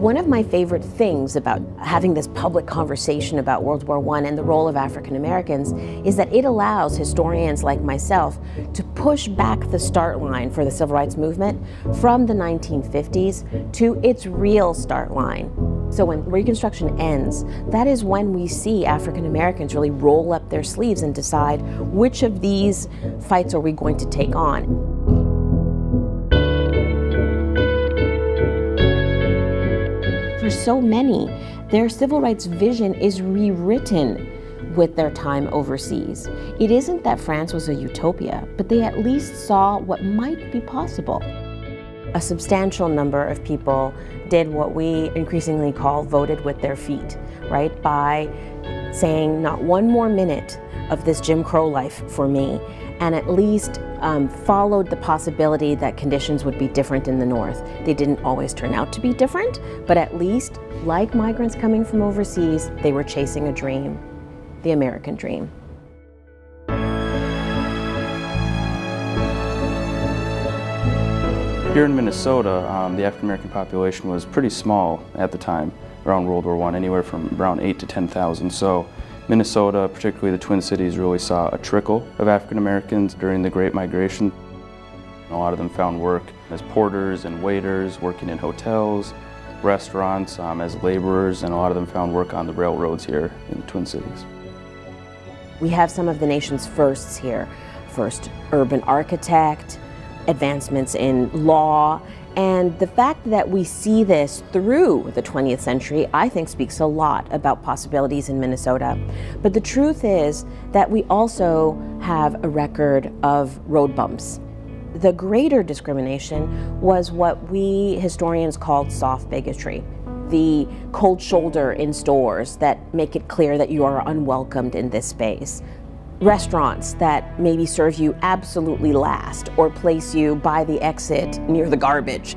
One of my favorite things about having this public conversation about World War I and the role of African Americans is that it allows historians like myself to push back the start line for the civil rights movement from the 1950s to its real start line. So when Reconstruction ends, that is when we see African Americans really roll up their sleeves and decide which of these fights are we going to take on. For so many, their civil rights vision is rewritten with their time overseas. It isn't that France was a utopia, but they at least saw what might be possible. A substantial number of people did what we increasingly call voted with their feet, right? By saying not one more minute of this Jim Crow life for me, and at least followed the possibility that conditions would be different in the North. They didn't always turn out to be different, but at least, like migrants coming from overseas, they were chasing a dream, the American dream. Here in Minnesota, the African American population was pretty small at the time, around World War I, anywhere from around 8,000 to 10,000. So Minnesota, particularly the Twin Cities, really saw a trickle of African Americans during the Great Migration. A lot of them found work as porters and waiters, working in hotels, restaurants, as laborers, and a lot of them found work on the railroads here in the Twin Cities. We have some of the nation's firsts here. First urban architect, advancements in law, and the fact that we see this through the 20th century, I think, speaks a lot about possibilities in Minnesota. But the truth is that we also have a record of road bumps. The greater discrimination was what we historians called soft bigotry. The cold shoulder in stores that make it clear that you are unwelcomed in this space. Restaurants that maybe serve you absolutely last or place you by the exit near the garbage.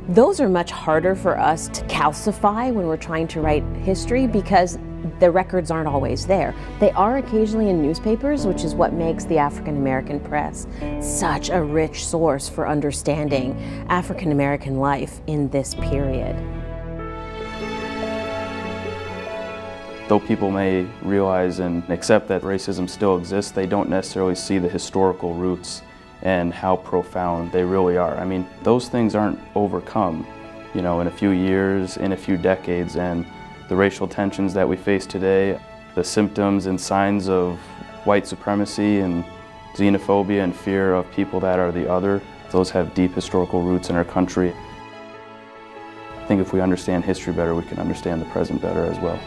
Those are much harder for us to calcify when we're trying to write history because the records aren't always there. They are occasionally in newspapers, which is what makes the African American press such a rich source for understanding African American life in this period. Though people may realize and accept that racism still exists, they don't necessarily see the historical roots and how profound they really are. I mean, those things aren't overcome, in a few years, in a few decades, and the racial tensions that we face today, the symptoms and signs of white supremacy and xenophobia and fear of people that are the other, those have deep historical roots in our country. I think if we understand history better, we can understand the present better as well.